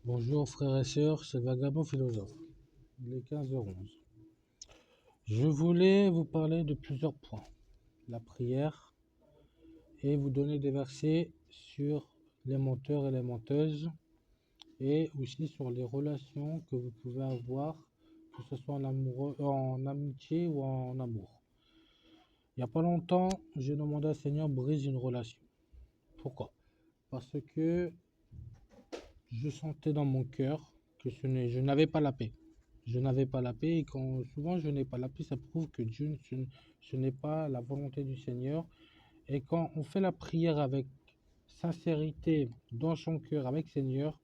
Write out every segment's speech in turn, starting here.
Bonjour frères et sœurs, c'est Vagabond Philosophe. Il est 15h11. Je voulais vous parler de plusieurs points. La prière et vous donner des versets sur les menteurs et les menteuses et aussi sur les relations que vous pouvez avoir, que ce soit en amitié ou en amour. Il n'y a pas longtemps, j'ai demandé à Seigneur brise une relation. Pourquoi? Parce que je sentais dans mon cœur que je n'avais pas la paix. Je n'avais pas la paix et quand souvent je n'ai pas la paix, ça prouve que Dieu, ce n'est pas la volonté du Seigneur. Et quand on fait la prière avec sincérité dans son cœur, avec Seigneur,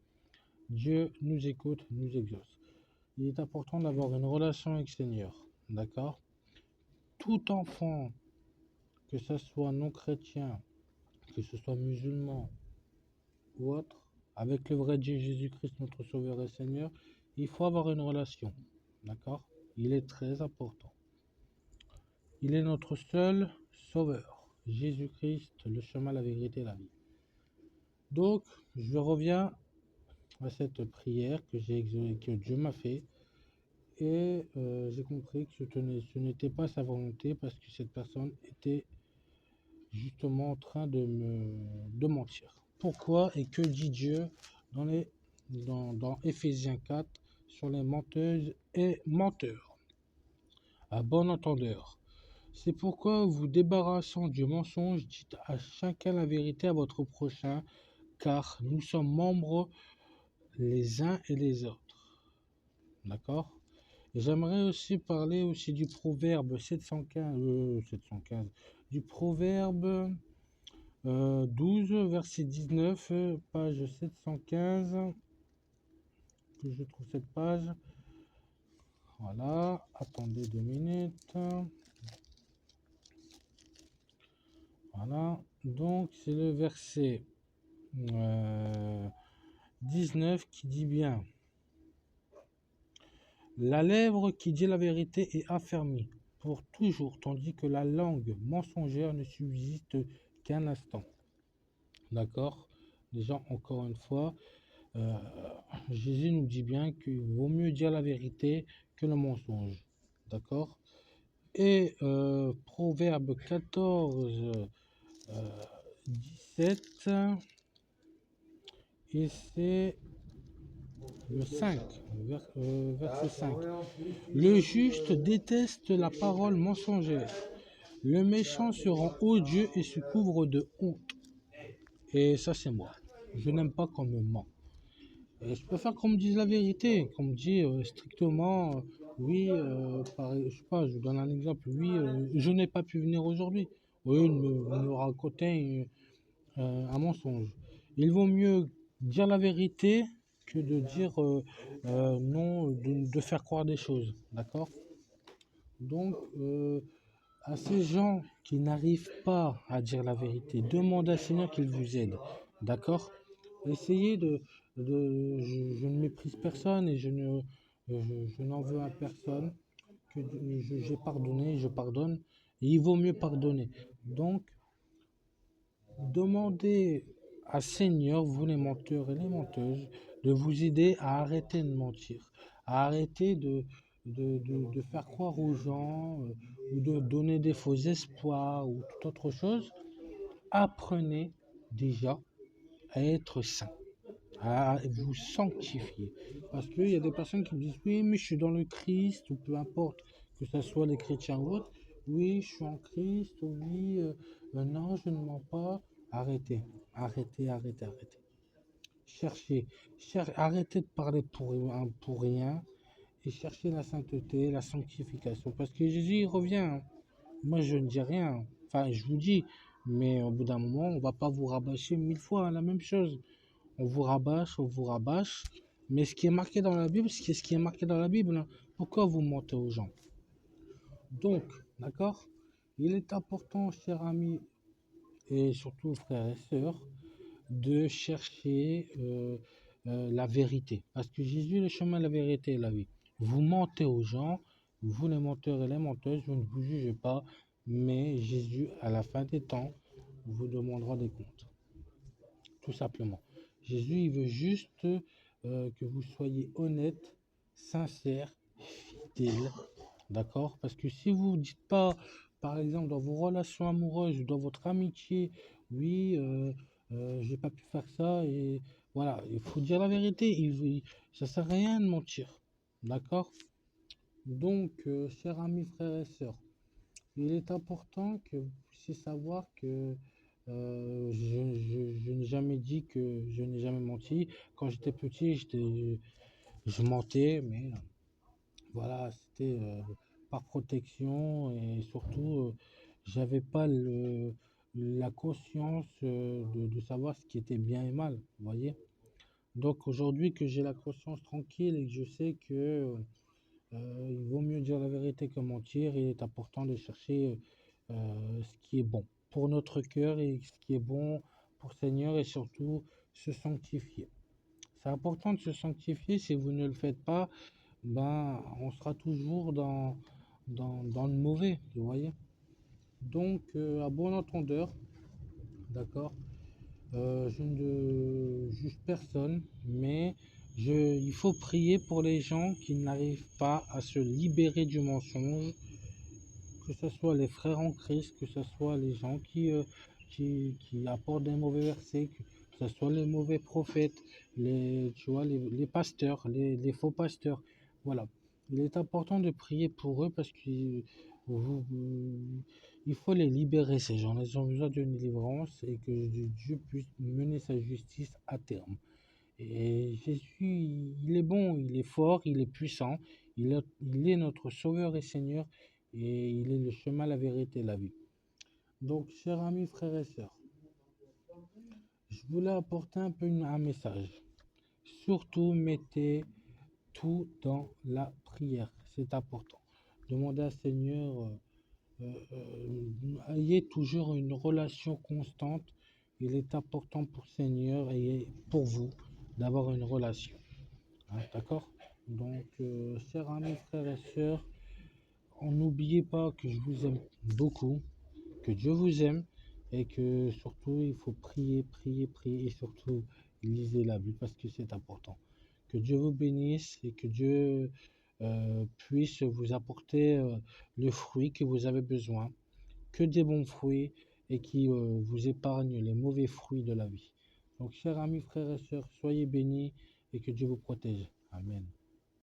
Dieu nous écoute, nous exauce. Il est important d'avoir une relation avec Seigneur, d'accord? Tout enfant, que ce soit non chrétien, que ce soit musulman ou autre, avec le vrai Dieu Jésus-Christ, notre Sauveur et Seigneur, il faut avoir une relation, d'accord? Il est très important. Il est notre seul Sauveur, Jésus-Christ, le chemin, la vérité et la vie. Donc, je reviens à cette prière que Dieu m'a fait et j'ai compris que ce n'était pas sa volonté parce que cette personne était justement en train de mentir. Pourquoi et que dit Dieu dans Éphésiens 4 sur les menteuses et menteurs? À bon entendeur. C'est pourquoi vous débarrassant du mensonge, dites à chacun la vérité à votre prochain, car nous sommes membres les uns et les autres. D'accord? Et j'aimerais aussi parler aussi du proverbe 715, du proverbe 12, verset 19, page 715, que je trouve cette page. Voilà, attendez 2 minutes. Voilà, donc c'est le verset 19 qui dit bien: la lèvre qui dit la vérité est affermie pour toujours, tandis que la langue mensongère ne subsiste qu'un instant. D'accord? Déjà, encore une fois, Jésus nous dit bien qu'il vaut mieux dire la vérité que le mensonge. D'accord? Et Proverbe 14, 17, et c'est le 5, verset 5. Le juste déteste la parole mensongère. Le méchant se rend odieux et se couvre de honte. Et ça, c'est moi. Je n'aime pas qu'on me ment. Et je préfère qu'on me dise la vérité, qu'on me dise strictement, oui, je sais pas, je vous donne un exemple, oui, je n'ai pas pu venir aujourd'hui. Oui, me raconter un mensonge. Il vaut mieux dire la vérité que de dire non, de faire croire des choses, d'accord? Donc, à ces gens qui n'arrivent pas à dire la vérité, demandez à Seigneur qu'il vous aide, d'accord? Essayez je ne méprise personne et je n'en veux à personne, que j'ai pardonné, je pardonne, et il vaut mieux pardonner. Donc, demandez à Seigneur, vous les menteurs et les menteuses, de vous aider à arrêter de mentir, à arrêter de faire croire aux gens ou de donner des faux espoirs ou toute autre chose. Apprenez déjà à être saint, à vous sanctifier. Parce qu'il y a des personnes qui me disent oui, mais je suis dans le Christ, ou peu importe, que ce soit les chrétiens ou autres. Oui, je suis en Christ, oui, non, je ne mens pas. Arrêtez, arrêtez. Arrêtez de parler pour rien et cherchez la sainteté, la sanctification. Parce que Jésus il revient. Hein. Moi, je ne dis rien. Enfin, je vous dis, mais au bout d'un moment, on va pas vous rabâcher 1000 fois la même chose. On vous rabâche. Mais ce qui est marqué dans la Bible, c'est ce qui est marqué dans la Bible. Hein. Pourquoi vous mentez aux gens? Donc, d'accord? Il est important, chers amis, et surtout frères et sœurs, de chercher la vérité. Parce que Jésus est le chemin, la vérité et la vie. Vous mentez aux gens, vous les menteurs et les menteuses, je ne vous juge pas, mais Jésus, à la fin des temps, vous demandera des comptes. Tout simplement. Jésus, il veut juste que vous soyez honnête, sincère, fidèle, d'accord? Parce que si vous ne dites pas, par exemple, dans vos relations amoureuses ou dans votre amitié, oui, j'ai pas pu faire ça, et voilà, il faut dire la vérité, ça sert à rien de mentir, d'accord? Donc, chers amis, frères et sœurs, il est important que vous puissiez savoir que je n'ai jamais dit que je n'ai jamais menti. Quand j'étais petit, je mentais, mais voilà, c'était par protection, et surtout, j'avais pas la conscience de savoir ce qui était bien et mal, vous voyez. Donc aujourd'hui que j'ai la conscience tranquille et que je sais que il vaut mieux dire la vérité que mentir, il est important de chercher ce qui est bon pour notre cœur et ce qui est bon pour le Seigneur, et surtout se sanctifier. C'est important de se sanctifier. Si vous ne le faites pas, ben, on sera toujours dans le mauvais, vous voyez. Donc, à bon entendeur, d'accord, je ne juge personne, mais il faut prier pour les gens qui n'arrivent pas à se libérer du mensonge, que ce soit les frères en Christ, que ce soit les gens qui apportent des mauvais versets, que ce soit les mauvais prophètes, tu vois, les pasteurs, les faux pasteurs. Voilà. Il est important de prier pour eux parce qu'il il faut les libérer, ces gens. Ils ont besoin d'une délivrance et que Dieu puisse mener sa justice à terme. Et Jésus, il est bon, il est fort, il est puissant, il est notre Sauveur et Seigneur, et il est le chemin, la vérité, la vie. Donc, chers amis, frères et sœurs, je voulais apporter un peu un message. Surtout, mettez tout dans la prière, c'est important. Demandez à Seigneur, ayez toujours une relation constante. Il est important pour le Seigneur et pour vous d'avoir une relation. Hein, d'accord? Donc, chers amis, frères et sœurs, n'oubliez pas que je vous aime beaucoup, que Dieu vous aime, et que surtout, il faut prier, prier, prier, et surtout, lisez la Bible parce que c'est important. Que Dieu vous bénisse et que Dieu puisse vous apporter le fruit que vous avez besoin, que des bons fruits, et qui vous épargne les mauvais fruits de la vie. Donc, chers amis, frères et sœurs, soyez bénis et que Dieu vous protège. Amen.